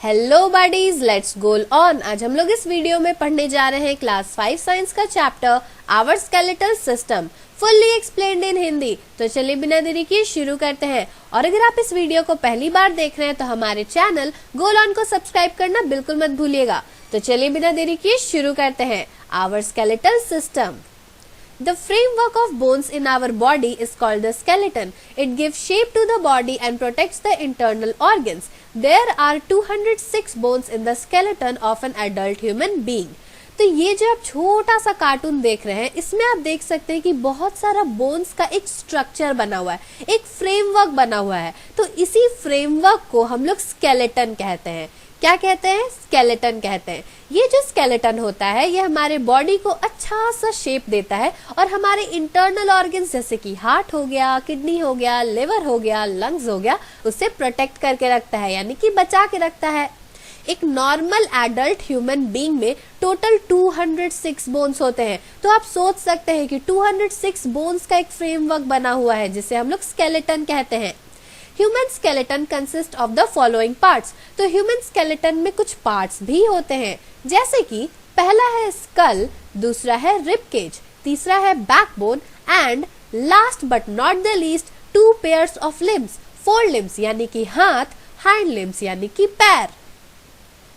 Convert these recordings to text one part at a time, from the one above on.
Hello buddies, let's go on. आज हम लोग इस वीडियो में पढ़ने जा रहे हैं क्लास 5 साइंस का chapter our skeletal system fully explained in Hindi. तो चलिए बिना देरी किए शुरू करते हैं। और अगर आप इस वीडियो को पहली बार देख रहे हैं तो हमारे चैनल गोल ऑन को सब्सक्राइब करना बिल्कुल मत भूलिएगा। तो चलिए बिना देरी किए शुरू करते हैं। Our skeletal system. The framework of bones in our body is called the skeleton. It gives shape to the body and protects the internal organs. There are 206 bones in the skeleton of an adult human being. तो ये जो आप छोटा सा cartoon देख रहे हैं, इसमें आप देख सकते हैं कि बहुत सारा बोन्स का एक स्ट्रक्चर बना हुआ है, एक फ्रेमवर्क बना हुआ है। तो इसी फ्रेमवर्क को हम लोग स्केलेटन कहते हैं। क्या कहते हैं? स्केलेटन कहते हैं। ये जो स्केलेटन होता है ये हमारे बॉडी को अच्छा सा शेप देता है और हमारे इंटरनल ऑर्गन्स जैसे कि हार्ट हो गया, किडनी हो गया, लिवर हो गया, लंग्स हो गया, उसे प्रोटेक्ट करके रखता है, यानी कि बचा के रखता है। एक नॉर्मल एडल्ट ह्यूमन बीइंग में टोटल 206 बोन्स होते हैं। तो आप सोच सकते हैं कि 206 बोन्स का एक फ्रेमवर्क बना हुआ है जिसे हम लोग स्केलेटन कहते हैं। Human skeleton consist of the following parts. तो ह्यूमन स्केलेटन में कुछ पार्ट्स भी होते हैं, जैसे कि पहला है स्कल, दूसरा है रिब केज, तीसरा है backbone and last but not the least 2 pairs of limbs, 4 limbs यानी कि हाथ, हैंड लिम्स यानी कि पैर।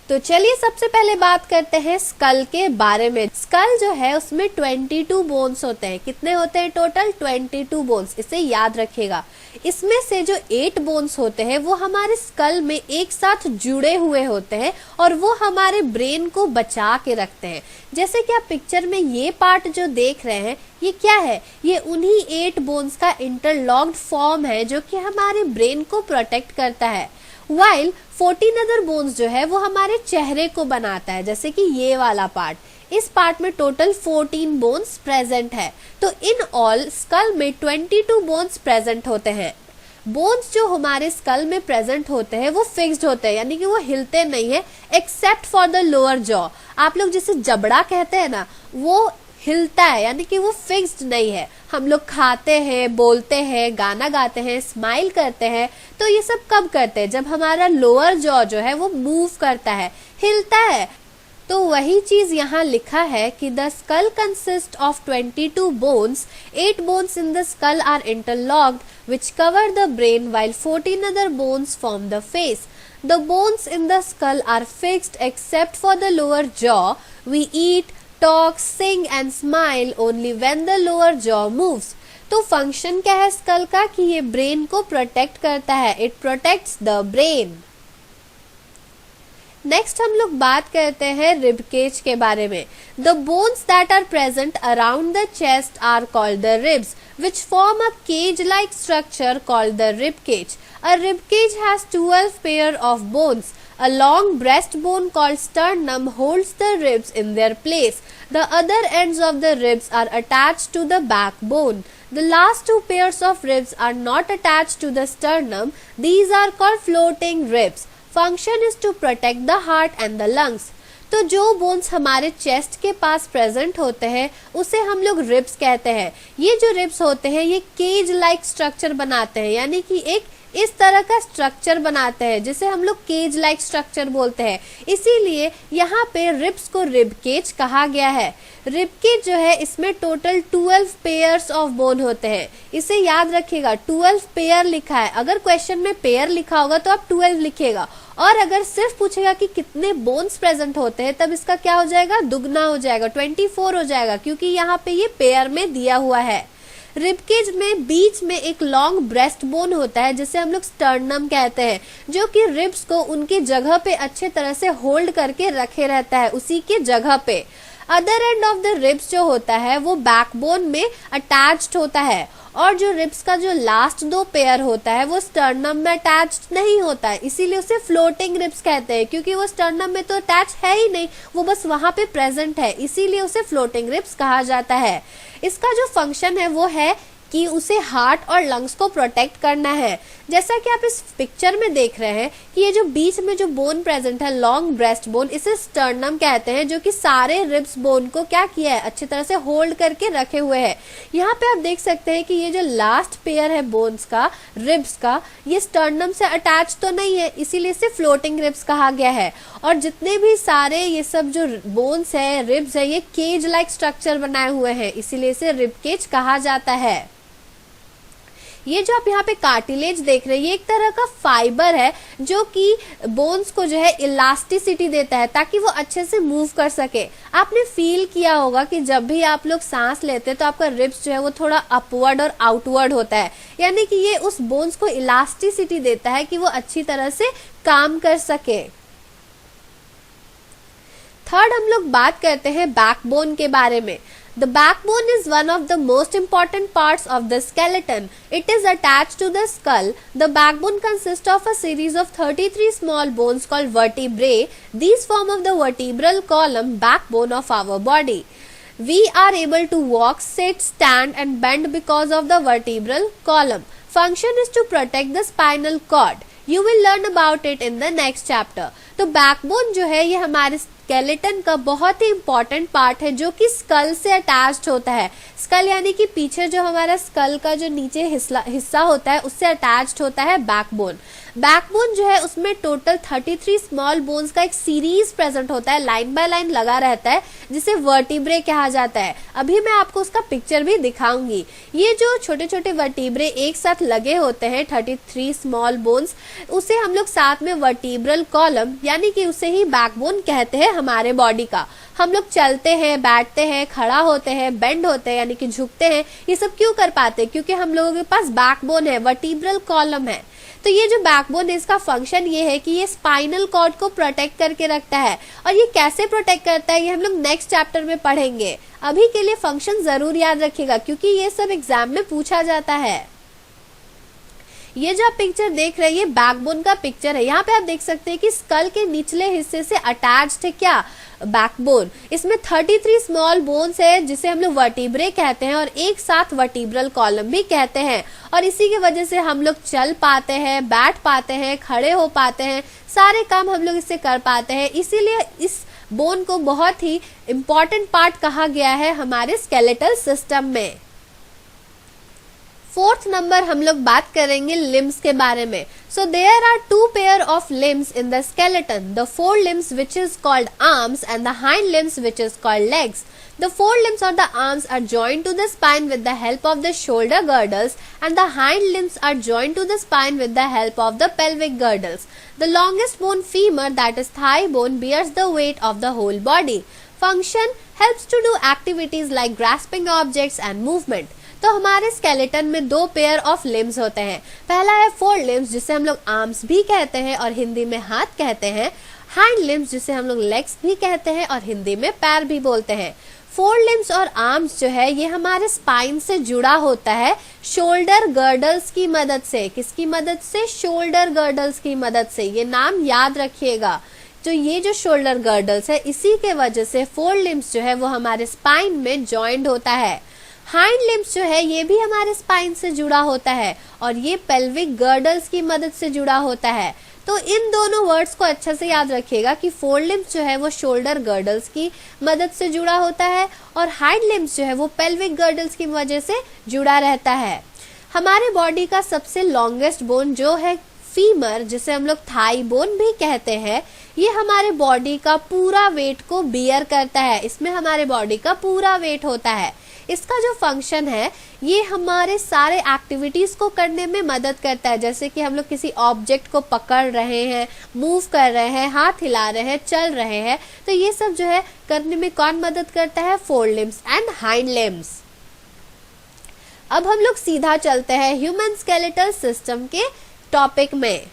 तो चलिए सबसे पहले बात करते हैं स्कल के बारे में। स्कल जो है उसमें 22 बोन्स होते हैं। कितने होते हैं टोटल? 22 बोन्स। इसे याद रखिएगा। इसमें से जो 8 बोन्स होते हैं वो हमारे स्कल में एक साथ जुड़े हुए होते हैं और वो हमारे ब्रेन को बचा के रखते हैं। जैसे कि आप पिक्चर में ये पार्ट जो देख रहे हैं, ये क्या है? ये उन्हीं 8 बोन्स का इंटरलॉक्ड फॉर्म है जो कि हमारे ब्रेन को प्रोटेक्ट करता है। While 14 अदर बोन्स जो है वो हमारे चेहरे को बनाता है, जैसे कि ये वाला पार्ट। इस पार्ट में टोटल 14 बोन्स प्रेजेंट है। तो इन ऑल स्कल में 22 बोन्स प्रेजेंट होते हैं। बोन्स जो हमारे स्कल में प्रेजेंट होते हैं वो फिक्स्ड होते हैं, यानी कि वो हिलते नहीं है except for the lower jaw. आप लोग जिसे जबड़ा कहते हैं ना, वो हिलता है, यानी कि वो फिक्स्ड नहीं है। हम लोग खाते हैं, बोलते हैं, गाना गाते हैं, स्माइल करते हैं, तो ये सब कब करते हैं? जब हमारा लोअर जॉ जो है वो मूव करता है, हिलता है। तो वही चीज यहाँ लिखा है कि the skull consist of 22 bones, 8 bones in the skull are interlocked which cover the brain while 14 other bones form the face. The bones in the skull are fixed except for the lower jaw. We eat, talk, sing and smile only when the lower jaw moves. तो function क्या है school का? कि ये brain को protect करता है। It protects the brain. Next हम लोग बात करते हैं रिब केज के बारे में। The bones that are present around the chest are called the ribs which form a cage-like structure called the rib cage. A rib cage has 12 pair of bones. A long breastbone called sternum holds the ribs in their place. The other ends of the ribs are attached to the backbone. The last 2 pairs of ribs are not attached to the sternum. These are called floating ribs. Function is to protect the heart and the lungs. तो जो bones हमारे chest के पास present होते हैं उसे हम लोग ribs कहते हैं। ये जो रिब्स होते हैं ये केज लाइक स्ट्रक्चर बनाते हैं, यानी कि एक इस तरह का स्ट्रक्चर बनाते हैं जिसे हम लोग केज लाइक स्ट्रक्चर बोलते हैं। इसीलिए यहाँ पे रिब्स को रिब केज कहा गया है। रिब केज जो है इसमें टोटल 12 पेयर्स ऑफ बोन होते हैं। इसे याद रखिएगा, 12 पेयर लिखा है। अगर क्वेश्चन में पेयर लिखा होगा तो आप 12 लिखिएगा, और अगर सिर्फ पूछेगा कि कितने बोन्स प्रेजेंट होते हैं तब इसका क्या हो जाएगा? दुगना हो जाएगा, 24 हो जाएगा, क्योंकि यहाँ पे ये पेयर में दिया हुआ है। रिबकेज में बीच में एक लॉन्ग ब्रेस्ट बोन होता है जिसे हम लोग स्टर्नम कहते हैं, जो कि रिब्स को उनकी जगह पे अच्छे तरह से होल्ड करके रखे रहता है, उसी के जगह पे। Other end of the ribs जो होता है वो बैकबोन में अटैच्ड होता है, और जो रिब्स का जो लास्ट 2 पेयर होता है वो स्टर्नम में अटैच्ड नहीं होता है। इसीलिए उसे फ्लोटिंग रिब्स कहते हैं, क्योंकि वो स्टर्नम में तो अटैच है ही नहीं, वो बस वहां पे प्रेजेंट है, इसीलिए उसे फ्लोटिंग रिब्स कहा जाता है। इसका जो फंक्शन है वो है कि उसे हार्ट और लंग्स को प्रोटेक्ट करना है। जैसा कि आप इस पिक्चर में देख रहे हैं कि ये जो बीच में जो बोन प्रेजेंट है, लॉन्ग ब्रेस्ट बोन, इसे स्टर्नम कहते हैं, जो कि सारे रिब्स बोन को क्या किया है, अच्छी तरह से होल्ड करके रखे हुए है। यहाँ पे आप देख सकते हैं कि ये जो लास्ट पेयर है बोन्स का, रिब्स का, ये स्टर्नम से अटैच तो नहीं है, इसीलिए इसे फ्लोटिंग रिब्स कहा गया है। और जितने भी सारे ये सब जो बोन्स है, रिब्स है, ये केज लाइक स्ट्रक्चर बनाए हुए हैं, इसीलिए इसे रिब केज कहा जाता है। ये जो आप यहाँ पे कार्टिलेज देख रहे हैं, ये एक तरह का फाइबर है जो कि बोन्स को जो है इलास्टिसिटी देता है ताकि वो अच्छे से मूव कर सके। आपने फील किया होगा कि जब भी आप लोग सांस लेते हैं तो आपका रिब्स जो है वो थोड़ा अपवर्ड और आउटवर्ड होता है, यानी कि ये उस बोन्स को इलास्टिसिटी देता है कि वो अच्छी तरह से काम कर सके। थर्ड हम लोग बात करते हैं बैकबोन के बारे में। The backbone is one of the most important parts of the skeleton. It is attached to the skull. The backbone consists of a series of 33 small bones called vertebrae. These form of the vertebral column, backbone of our body. We are able to walk, sit, stand and bend because of the vertebral column. Function is to protect the spinal cord. You will learn about it in the next chapter. तो backbone जो है ये हमारे skeleton का बहुत ही important part है जो कि स्कल से अटैच्ड होता है। स्कल यानी कि पीछे जो हमारा स्कल का जो नीचे हिस्सा होता है उससे अटैच्ड होता है बैकबोन। बैकबोन जो है उसमें टोटल 33 स्मॉल बोन्स का एक सीरीज प्रेजेंट होता है, लाइन बाय लाइन लगा रहता है, जिसे वर्टिब्रे कहा जाता है। अभी मैं आपको उसका पिक्चर भी दिखाऊंगी। ये जो छोटे छोटे वर्टिब्रे एक साथ लगे होते हैं 33 स्मॉल बोन्स, उसे हम लोग साथ में वर्टिब्रल कॉलम यानी कि उसे ही बैकबोन कहते हैं हमारे बॉडी का। हम लोग चलते हैं, बैठते हैं, खड़ा होते हैं, बेंड होते हैं यानी कि झुकते हैं, ये सब क्यों कर पाते हैं? क्योंकि हम लोगों के पास बैकबोन है, वर्टिब्रल कॉलम है। तो ये जो बैकबोन है इसका फंक्शन ये है कि ये स्पाइनल कॉर्ड को प्रोटेक्ट करके रखता है। और ये कैसे प्रोटेक्ट करता है ये हम लोग नेक्स्ट चैप्टर में पढ़ेंगे। अभी के लिए फंक्शन जरूर याद रखिएगा क्योंकि ये सब एग्जाम में पूछा जाता है। ये जो आप पिक्चर देख रहे हैं ये बैकबोन का पिक्चर है। यहाँ पे आप देख सकते हैं कि स्कल के निचले हिस्से से अटैच्ड है क्या, बैकबोन। इसमें 33 स्मॉल बोन्स है जिसे हम लोग वर्टिब्रे कहते हैं और एक साथ वर्टिब्रल कॉलम भी कहते हैं। और इसी की वजह से हम लोग चल पाते हैं, बैठ पाते हैं, खड़े हो पाते हैं, सारे काम हम लोग इससे कर पाते हैं। इसीलिए इस बोन को बहुत ही इंपॉर्टेंट पार्ट कहा गया है हमारे स्केलेटल सिस्टम में। फोर्थ नंबर हम लोग बात करेंगे लिम्स के बारे में। So there are two pair of limbs in the skeleton, the forelimbs which is called arms and the hind limbs which is called legs. The forelimbs or the arms are joined to the spine with the help of the shoulder girdles and the hind limbs are joined to the spine with the help of the pelvic girdles. The longest bone, femur, that is thigh bone, bears the weight of the whole body. Function helps to do activities like grasping objects and movement. तो हमारे skeleton में दो pair of limbs होते हैं। पहला है four limbs जिसे हम लोग आर्म्स भी कहते हैं और हिंदी में हाथ कहते हैं। हाइंड लिम्स जिसे हम लोग लेग्स भी कहते हैं और हिंदी में पैर भी बोलते हैं। फोर लिम्स और आर्म्स जो है ये हमारे स्पाइन से जुड़ा होता है शोल्डर गर्डल्स की मदद से। किसकी मदद से? शोल्डर गर्डल्स की मदद से। ये नाम याद रखिएगा। जो ये जो शोल्डर गर्डल्स है इसी के वजह से फोर लिम्स जो है वो हमारे स्पाइन में ज्वाइंट होता है। हाइंड लिम्स जो है ये भी हमारे स्पाइन से जुड़ा होता है और ये पेल्विक गर्डल्स की मदद से जुड़ा होता है। तो इन दोनों वर्ड्स को अच्छे से याद रखिएगा कि फोर लिम्स जो है वो शोल्डर गर्डल्स की मदद से जुड़ा होता है और हाइंड लिम्स जो है वो पेल्विक गर्डल्स की वजह से जुड़ा रहता है। हमारे बॉडी का सबसे लॉन्गेस्ट बोन जो है फीमर, जिसे हम लोग थाई बोन भी कहते हैं, ये हमारे बॉडी का पूरा वेट को बियर करता है। इसमें हमारे बॉडी का पूरा वेट होता है। इसका जो फंक्शन है ये हमारे सारे एक्टिविटीज को करने में मदद करता है। जैसे कि हम लोग किसी ऑब्जेक्ट को पकड़ रहे हैं, मूव कर रहे हैं, हाथ हिला रहे हैं, चल रहे हैं, तो ये सब जो है करने में कौन मदद करता है? Four limbs and hind limbs. अब हम लोग सीधा चलते हैं ह्यूमन स्केलेटल सिस्टम के टॉपिक में।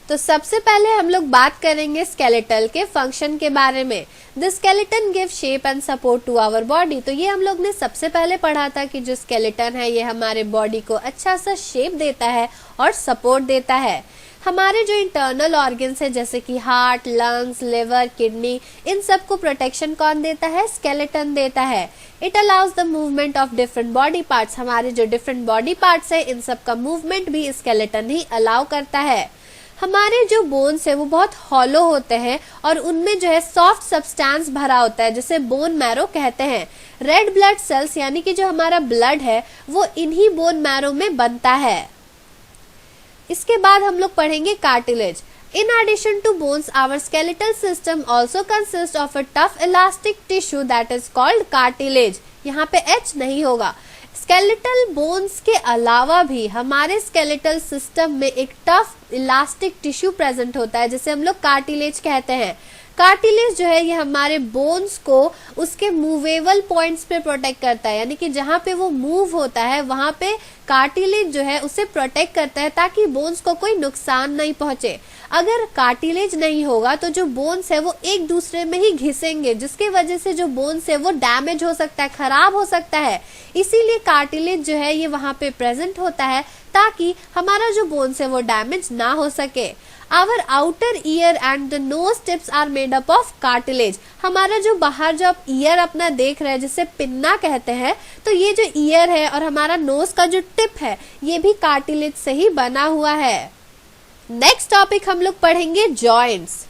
तो सबसे पहले हम लोग बात करेंगे स्केलेटल के फंक्शन के बारे में। The skeleton give shape and support to our body. तो ये हम लोग ने सबसे पहले पढ़ा था कि जो स्केलेटन है ये हमारे बॉडी को अच्छा सा शेप देता है और सपोर्ट देता है। हमारे जो इंटरनल ऑर्गन्स है जैसे कि हार्ट, लंग्स, लिवर, किडनी, इन सब को प्रोटेक्शन कौन देता है? स्केलेटन देता है। It allows the movement of different body parts, हमारे जो डिफरेंट बॉडी पार्ट्स है इन सब का मूवमेंट भी स्केलेटन ही अलाउ करता है। हमारे जो बोन्स है वो बहुत हॉलो होते हैं और उनमें जो है सॉफ्ट सब्सटेंस भरा होता है जिसे बोन मैरो कहते हैं। रेड ब्लड सेल्स यानी कि जो हमारा ब्लड है वो इन्हीं बोन मैरो में बनता है। इसके बाद हम लोग पढ़ेंगे cartilage. In addition to bones, our skeletal system also consists of a tough elastic tissue that is called cartilage. यहाँ पे H नहीं होगा। स्केलेटल बोन्स के अलावा भी हमारे स्केलेटल सिस्टम में एक टफ इलास्टिक टिश्यू प्रेजेंट होता है जिसे हम लोग कार्टिलेज कहते हैं। कार्टिलेज जो है ये हमारे बोन्स को उसके मूवेबल पॉइंट्स पे प्रोटेक्ट करता है, यानी कि जहाँ पे वो मूव होता है वहां पे कार्टिलेज जो है उसे प्रोटेक्ट करता है ताकि बोन्स को कोई नुकसान नहीं पहुंचे। अगर कार्टिलेज नहीं होगा तो जो बोन्स है वो एक दूसरे में ही घिसेंगे जिसकी वजह से जो बोन्स है वो डैमेज हो सकता है, खराब हो सकता है। इसीलिए कार्टिलेज जो है ये वहां पे प्रेजेंट होता है ताकि हमारा जो बोन्स है वो डैमेज ना हो सके। Our outer ear and the nose tips are made up of cartilage. हमारा जो बाहर जो आप ईयर अपना देख रहे हैं जिसे पिन्ना कहते हैं, तो ये जो ईयर है और हमारा नोज का जो टिप है ये भी कार्टिलेज से ही बना हुआ है। नेक्स्ट टॉपिक हम लोग पढ़ेंगे joints.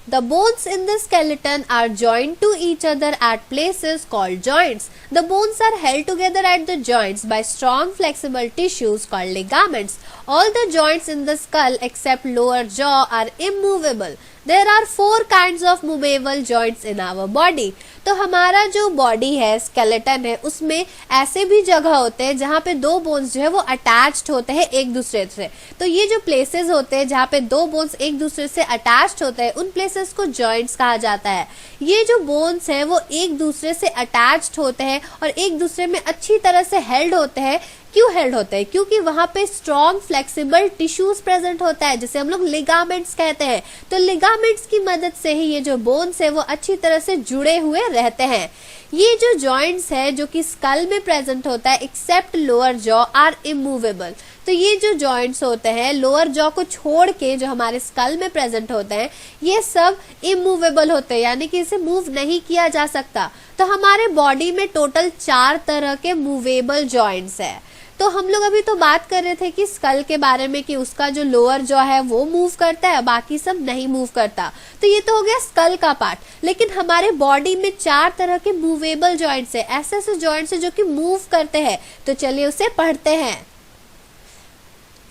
The bones in the skeleton are joined to each other at places called joints. The bones are held together at the joints by strong flexible tissues called ligaments. All the joints in the skull except lower jaw are immovable. There are 4 kinds of movable joints in our body. तो हमारा जो body है, skeleton है, उसमें ऐसे भी जगह होते हैं जहाँ पे दो बोन्स जो है वो अटैच्ड होते हैं एक दूसरे से। तो ये जो प्लेसेस होते हैं जहाँ पे दो बोन्स एक दूसरे से अटैच्ड होते हैं उन प्लेसेस को जॉइंट्स कहा जाता है। ये जो बोन्स है वो एक दूसरे से अटैच्ड होते हैं और एक दूसरे में अच्छी तरह से हेल्ड होते हैं। क्यों हेल्ड होते हैं? क्योंकि वहां पे स्ट्रॉन्ग फ्लेक्सिबल टिश्यूज प्रेजेंट होता है जिसे हम लोग लिगामेंट्स कहते हैं। तो लिगामेंट्स की मदद से ही ये जो बोन्स है वो अच्छी तरह से जुड़े हुए रहते हैं। ये जो जॉइंट्स है जो कि स्कल में प्रेजेंट होता है except lower jaw are immovable. तो ये जो जॉइंट्स होते हैं लोअर जॉ को छोड़ के जो हमारे स्कल में प्रेजेंट होते हैं ये सब इमूवेबल होते हैं, यानी कि इसे मूव नहीं किया जा सकता। तो हमारे बॉडी में टोटल 4 तरह के मूवेबल जॉइंट्स है। तो हम लोग अभी तो बात कर रहे थे कि स्कल के बारे में कि उसका जो लोअर जॉ है वो मूव करता है, बाकी सब नहीं मूव करता। तो ये तो हो गया स्कल का पार्ट। लेकिन हमारे बॉडी में 4 तरह के मूवेबल जॉइंट्स है, ऐसे ऐसे जॉइंट्स है जो कि मूव करते हैं। तो चलिए उसे पढ़ते हैं।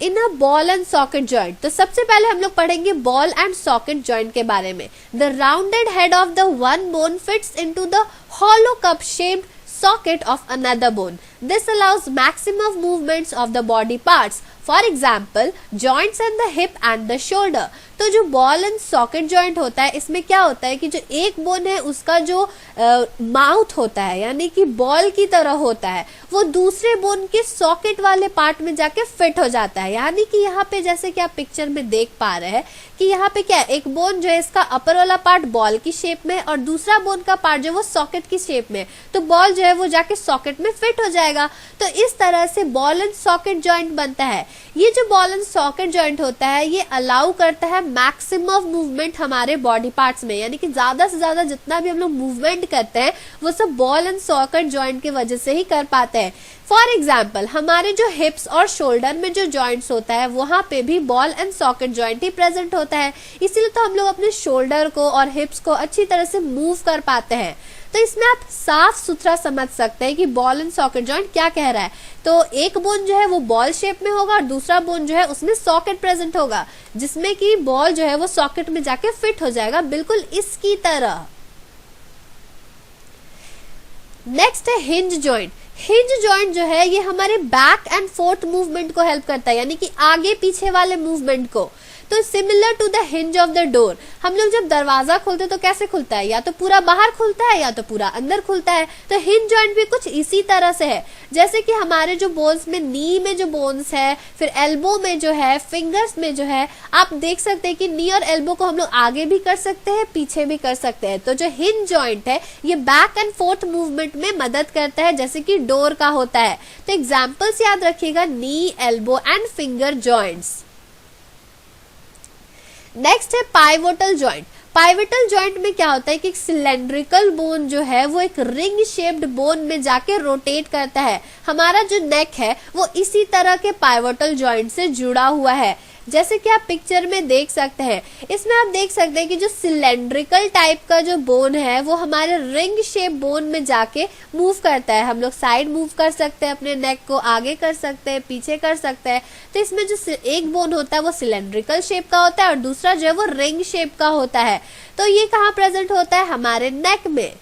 In a ball and socket joint, तो सबसे पहले हम लोग पढ़ेंगे बॉल एंड सॉकेट जॉइंट के बारे में। The rounded head of the one bone fits into the hollow cup shaped socket of another bone. This allows maximum movements of the body parts. For example, joints in the hip and the shoulder. तो जो ball and socket joint होता है इसमें क्या होता है कि जो एक बोन है उसका जो माउथ होता है यानी कि बॉल की तरह होता है वो दूसरे बोन के सॉकेट वाले पार्ट में जाके फिट हो जाता है। यानी कि यहाँ पे जैसे कि आप पिक्चर में देख पा रहे हैं कि यहाँ पे क्या है, एक बोन जो है इसका अपर वाला पार्ट बॉल की शेप में और दूसरा बोन का पार्ट जो है वो सॉकेट की शेप में। तो बॉल जो है वो जाके सॉकेट में फिट हो जाएगा। तो इस तरह से बॉल एंड सॉकेट जॉइंट बनता है। ये जो बॉल एंड सॉकेट जॉइंट होता है ये अलाउ करता है मैक्सिमम मूवमेंट हमारे बॉडी पार्ट्स में, यानी कि ज्यादा से ज्यादा जितना भी हम लोग मूवमेंट करते हैं वो सब बॉल एंड सॉकेट जॉइंट की वजह से ही कर पाते हैं। फॉर एग्जाम्पल, हमारे जो हिप्स और शोल्डर में जो जॉइंट्स होता है वहां पे भी ball and socket joint he present होता है, इसीलिए तो हम लोग अपने शोल्डर को और हिप्स को अच्छी तरह से मूव कर पाते हैं। तो इसमें आप साफ सुथरा समझ सकते हैं कि बॉल एंड सॉकेट जॉइंट क्या कह रहा है। तो एक बोन जो है वो बॉल शेप में होगा और दूसरा बोन जो है उसमें सॉकेट प्रेजेंट होगा जिसमें कि बॉल जो है वो सॉकेट में जाके फिट हो जाएगा बिल्कुल इसकी तरह। नेक्स्ट है हिंज जॉइंट। हिंज जॉइंट जो है ये हमारे बैक एंड फोर्थ मूवमेंट को हेल्प करता है, यानी कि आगे पीछे वाले मूवमेंट को। तो similar to the hinge of the door, हम लोग जब दरवाजा खोलते तो कैसे खुलता है, या तो पूरा बाहर खुलता है या तो पूरा अंदर खुलता है। तो हिंज जॉइंट भी कुछ इसी तरह से है। जैसे कि हमारे जो बोन्स में नी में जो बोन्स है, फिर एल्बो में जो है, फिंगर्स में जो है, आप देख सकते हैं कि नी और एल्बो को हम लोग आगे भी कर सकते हैं पीछे भी कर सकते हैं। तो जो हिंज जॉइंट है ये बैक एंड फोर्थ मूवमेंट में मदद करता है जैसे कि डोर का होता है। तो एग्जाम्पल्स याद रखिएगा, knee, elbow and finger joints. Next है पाइवोटल जॉइंट। पाइवोटल जॉइंट में क्या होता है कि एक सिलेंड्रिकल बोन जो है वो एक रिंग शेप्ड बोन में जाके रोटेट करता है। हमारा जो नेक है वो इसी तरह के पाइवोटल जॉइंट से जुड़ा हुआ है, जैसे कि आप पिक्चर में देख सकते हैं। इसमें आप देख सकते हैं कि जो सिलेंड्रिकल टाइप का जो बोन है वो हमारे रिंग शेप बोन में जाके मूव करता है। हम लोग साइड मूव कर सकते हैं, अपने नेक को आगे कर सकते हैं, पीछे कर सकते हैं। तो इसमें जो एक बोन होता है वो सिलेंड्रिकल शेप का होता है और दूसरा जो है वो रिंग शेप का होता है। तो ये कहाँ प्रेजेंट होता है? हमारे नेक में।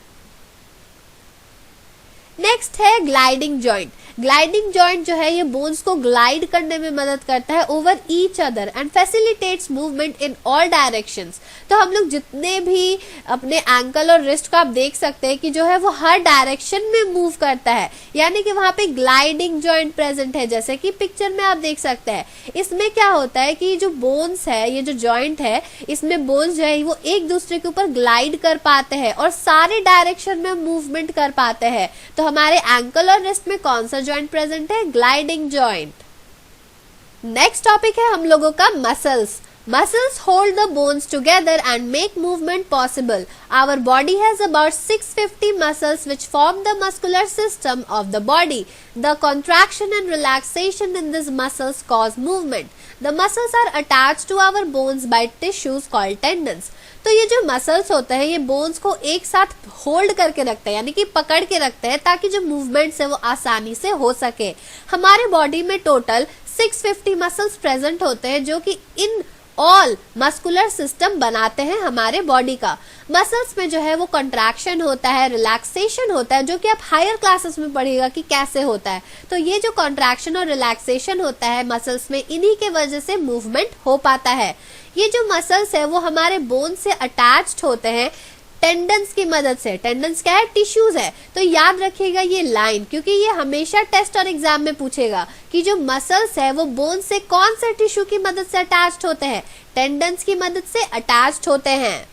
नेक्स्ट है ग्लाइडिंग जॉइंट। ग्लाइडिंग जॉइंट जो है ये बोन्स को ग्लाइड करने में मदद करता है over each other and facilitates movement in all directions. तो हम लोग जितने भी अपने एंकल और रिस्ट को आप देख सकते हैं कि जो है वो हर डायरेक्शन में मूव करता है, यानी कि वहां पे ग्लाइडिंग जॉइंट प्रेजेंट है, जैसे कि पिक्चर में आप देख सकते हैं। इसमें क्या होता है कि जो बोन्स है, ये जो जॉइंट है, इसमें बोन्स जो है वो एक दूसरे के ऊपर ग्लाइड कर पाते हैं और सारे डायरेक्शन में मूवमेंट कर पाते हैं। तो हमारे एंकल और रिस्ट में कौन सा जॉइंट प्रेजेंट है? Gliding joint. नेक्स्ट टॉपिक है हम लोगों का muscles. Muscles hold the bones together and make movement possible. Our body has about 650 muscles which form the muscular system of the body. The contraction and relaxation in these muscles cause movement. The muscles are attached to our bones by tissues called tendons. तो ये जो muscles होते हैं ये bones को एक साथ hold करके रखते हैं, यानी कि पकड़ के रखते हैं, ताकि जो मूवमेंट्स है वो आसानी से हो सके। हमारे बॉडी में टोटल 650 मसल्स प्रेजेंट होते हैं जो कि इन ऑल मस्कुलर सिस्टम बनाते हैं हमारे बॉडी का। मसल्स में जो है वो कंट्रैक्शन होता है, रिलैक्सेशन होता है, जो कि आप हायर क्लासेस में पढ़िएगा कि कैसे होता है। तो ये जो कंट्रैक्शन और रिलैक्सेशन होता है मसल्स में, इन्हीं के वजह से मूवमेंट हो पाता है। ये जो मसल्स है वो हमारे बोन से अटैच्ड होते हैं टेंडन्स की मदद से। टेंडन्स क्या है? टिश्यूज है। तो याद रखिएगा ये लाइन, क्योंकि ये हमेशा टेस्ट और एग्जाम में पूछेगा कि जो मसल्स है वो बोन से कौन से टिश्यू की मदद से अटैच्ड होते हैं? टेंडन्स की मदद से अटैच्ड होते हैं।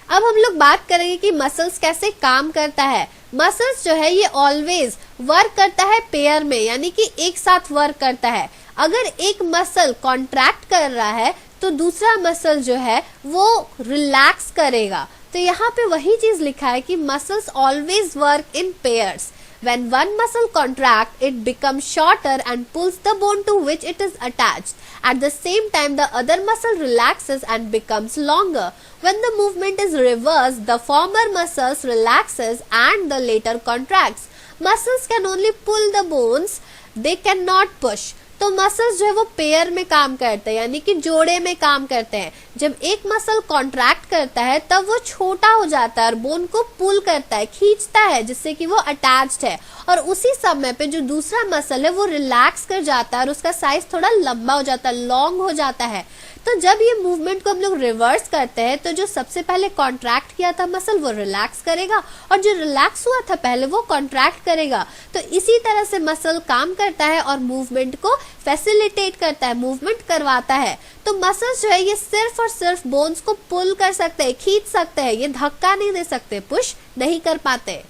अब हम लोग बात करेंगे कि मसल्स कैसे काम करता है। मसल्स जो है ये ऑलवेज वर्क करता है पेयर में, यानी कि एक साथ वर्क करता है। अगर एक मसल कॉन्ट्रैक्ट कर रहा है तो दूसरा मसल जो है वो रिलैक्स करेगा। तो यहाँ पे वही चीज लिखा है कि muscles always work in pairs. When one muscle contracts, it becomes shorter and pulls the bone to which it is attached. At the same time, the other muscle relaxes and becomes longer. When the movement is reversed, the former muscles relaxes and the later contracts. Muscles can only pull the bones, they cannot push. तो muscles जो है वो pair में काम करते हैं, यानी कि जोड़े में काम करते हैं। जब एक मसल कॉन्ट्रैक्ट करता है तब वो छोटा हो जाता है और बोन को पुल करता है, खींचता है, जिससे कि वो अटैच्ड है। और उसी समय पे जो दूसरा मसल है वो रिलैक्स कर जाता है और उसका साइज थोड़ा लंबा हो जाता है, लॉन्ग हो जाता है। तो जब ये मूवमेंट को हम लोग रिवर्स करते हैं तो जो सबसे पहले कॉन्ट्रैक्ट किया था मसल वो रिलैक्स करेगा और जो रिलैक्स हुआ था पहले वो कॉन्ट्रैक्ट करेगा। तो इसी तरह से मसल काम करता है और मूवमेंट को फैसिलिटेट करता है, मूवमेंट करवाता है। तो मसल्स जो है ये सिर्फ और सिर्फ बोन्स को पुल कर सकते हैं, खींच सकते हैं, ये धक्का नहीं दे सकते, पुश नहीं कर पाते।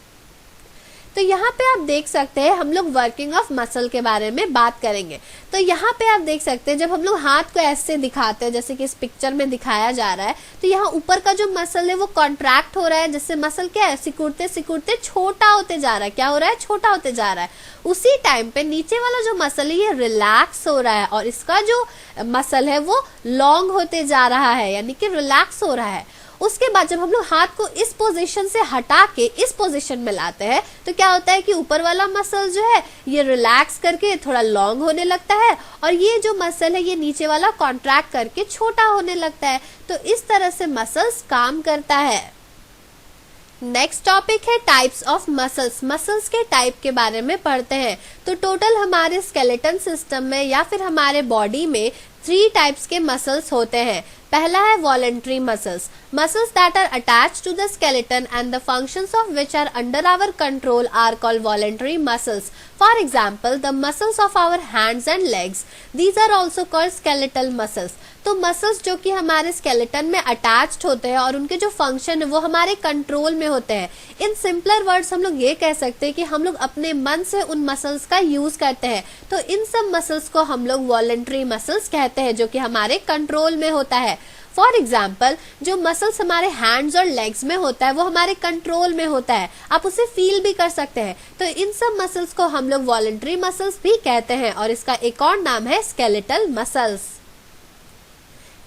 तो यहाँ पे आप देख सकते हैं हम लोग वर्किंग ऑफ मसल के बारे में बात करेंगे। तो यहाँ पे आप देख सकते हैं जब हम लोग हाथ को ऐसे दिखाते हैं जैसे कि इस पिक्चर में दिखाया जा रहा है, तो यहाँ ऊपर का जो मसल है वो कॉन्ट्रैक्ट हो रहा है, जिससे मसल क्या है सिकुड़ते सिकुड़ते छोटा होते जा रहा है। क्या हो रहा है? छोटा होते जा रहा है। उसी टाइम पे नीचे वाला जो मसल है ये रिलैक्स हो रहा है और इसका जो मसल है वो लॉन्ग होते जा रहा है, यानी कि रिलैक्स हो रहा है। उसके बाद जब हम लोग हाथ को इस पोजीशन से हटा के इस पोजीशन में लाते हैं तो क्या होता है कि ऊपर वाला मसल जो है ये रिलैक्स करके थोड़ा लॉन्ग होने लगता है और ये जो मसल है ये नीचे वाला कॉन्ट्रैक्ट करके छोटा होने लगता है। तो इस तरह से मसल्स काम करता है। नेक्स्ट टॉपिक है टाइप्स ऑफ मसल्स। मसल्स के टाइप के बारे में पढ़ते हैं। तो टोटल हमारे स्केलेटन सिस्टम में या फिर हमारे बॉडी में 3 टाइप्स के मसल्स होते हैं। पहला है voluntary muscles, muscles that are attached to the skeleton and the functions of which are under our control are called voluntary muscles. For example, the muscles of our hands and legs, these are also called skeletal muscles. तो muscles जो कि हमारे skeleton में attached होते हैं और उनके जो फंक्शन है वो हमारे कंट्रोल में होते हैं. इन सिंपलर वर्ड्स हम लोग ये कह सकते हैं कि हम लोग अपने मन से उन मसल्स का यूज करते हैं. तो इन सब मसल्स को हम लोग वॉलंटरी मसल्स कहते हैं जो कि हमारे कंट्रोल में होता है. फॉर एग्जाम्पल, जो मसल्स हमारे हैंड्स और लेग्स में होता है वो हमारे कंट्रोल में होता है, आप उसे फील भी कर सकते हैं. तो इन सब मसल्स को हम लोग वॉलंटरी मसल्स भी कहते हैं और इसका एक और नाम है स्केलेटल मसल्स.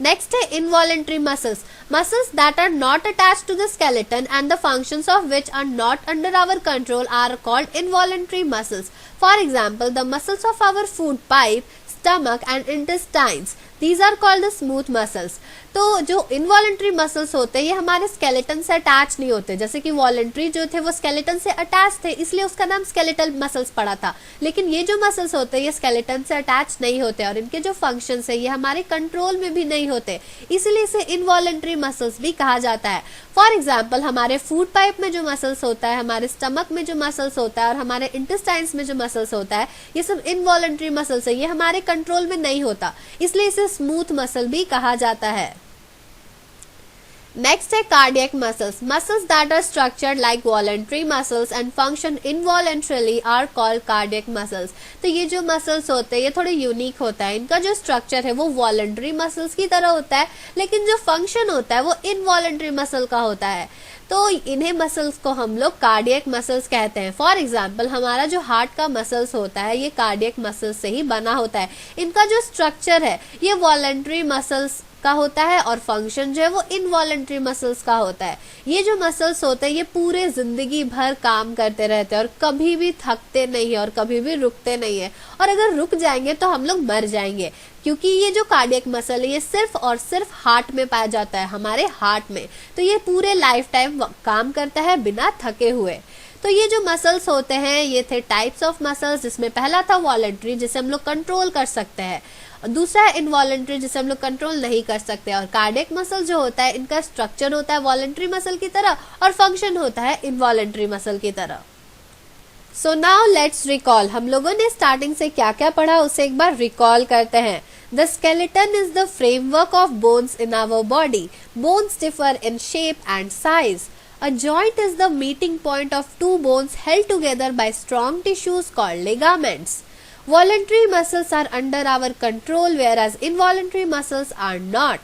Next है involuntary muscles. Muscles that are not attached to the skeleton and the functions of which are not under our control are called involuntary muscles. For example, the muscles of our food pipe, stomach and intestines. These are called the smooth muscles. तो जो involuntary muscles होते हैं ये हमारे skeleton से attach नहीं होते. जैसे कि voluntary जो थे वो skeleton से अटैच थे इसलिए उसका नाम skeletal muscles पड़ा था. लेकिन ये जो muscles होते हैं ये skeleton से अटैच नहीं होते और इनके जो functions है ये हमारे कंट्रोल में भी नहीं होते, इसलिए इसे involuntary muscles भी कहा जाता है. फॉर एग्जाम्पल, हमारे फूड पाइप में जो मसल्स होता है, हमारे स्टमक में जो मसल्स होता है और हमारे इंटेस्टाइन्स में जो मसल्स होता है ये सब इनवॉलंटरी मसल्स है, ये हमारे कंट्रोल में नहीं होता, इसलिए इसे स्मूथ मसल भी कहा जाता है. Next है cardiac muscles. Muscles that are structured like voluntary muscles and function involuntarily are called cardiac muscles. तो ये जो muscles होते हैं ये थोड़े यूनिक होता है, इनका जो structure है वो voluntary muscles की तरह होता है लेकिन जो function होता है वो involuntary muscle का होता है. तो इन्हें मसल्स को हम लोग कार्डियक मसल्स कहते हैं. फॉर एग्जाम्पल, हमारा जो हार्ट का मसल्स होता है ये कार्डियक मसल्स से ही बना होता है. इनका जो स्ट्रक्चर है ये वॉलंटरी मसल्स का होता है और फंक्शन जो है वो इनवॉलंटरी मसल्स का होता है. ये जो मसल्स होते हैं ये पूरे जिंदगी भर काम करते रहते हैं और कभी भी थकते नहीं है और कभी भी रुकते नहीं है, और अगर रुक जाएंगे तो हम लोग मर जाएंगे, क्योंकि ये जो कार्डियक मसल है ये सिर्फ और सिर्फ हार्ट में पाया जाता है, हमारे हार्ट में. तो ये पूरे लाइफ टाइम काम करता है बिना थके हुए. तो ये जो मसल्स होते हैं ये थे टाइप्स ऑफ मसल्स, जिसमें पहला था वॉलंटरी जिसे हम लोग कंट्रोल कर सकते हैं, और दूसरा है इनवॉलंटरी जिसे हम लोग कंट्रोल नहीं कर सकते. और कार्डियक मसल जो होता है इनका स्ट्रक्चर होता है वॉलंटरी मसल की तरह और फंक्शन होता है इनवॉलंटरी मसल की तरह. So now let's recall. हम लोगों ने स्टार्टिंग से क्या क्या पढ़ा उसे एक बार रिकॉल करते हैं. The skeleton is the framework of bones in our body. Bones differ in shape and size. A joint is the meeting point of two bones held together by strong tissues called ligaments. Voluntary muscles are under our control whereas involuntary muscles are not.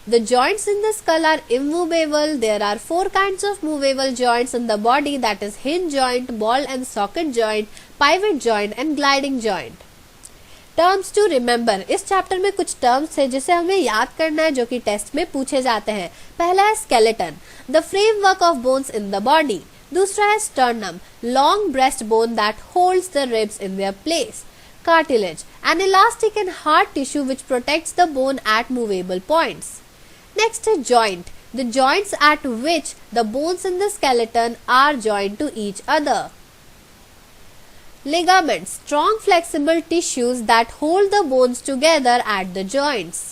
The joints in the skull are immovable. There are 4 kinds of movable joints in the body, that is hinge joint, ball and socket joint, pivot joint and gliding joint. Terms to remember. इस chapter में कुछ terms है जिसे हमें याद करना है जो कि टेस्ट में पूछे जाते हैं. पहला है skeleton, the framework of bones in the body. दूसरा है sternum, long breast bone that holds the ribs in their place. Cartilage, an elastic and hard tissue which protects the bone at movable points. Next है joint, the joints at which the bones in the skeleton are joined to each other. Ligaments, strong flexible tissues that hold the bones together at the joints.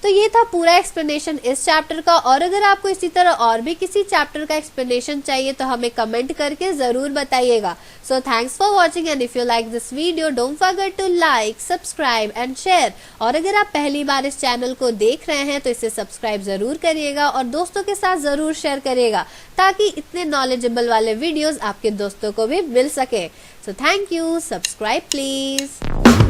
तो ये था पूरा explanation इस chapter का, और अगर आपको इसी तरह और भी किसी चैप्टर का एक्सप्लेनेशन चाहिए तो हमें कमेंट करके जरूर बताइएगा. So thanks for watching and if you like this video don't forget to like, subscribe and share. और अगर आप पहली बार इस चैनल को देख रहे हैं तो इसे सब्सक्राइब जरूर करिएगा और दोस्तों के साथ जरूर शेयर करिएगा ताकि इतने नॉलेजेबल वाले वीडियोस आपके दोस्तों को भी मिल सके. So thank you. Subscribe please.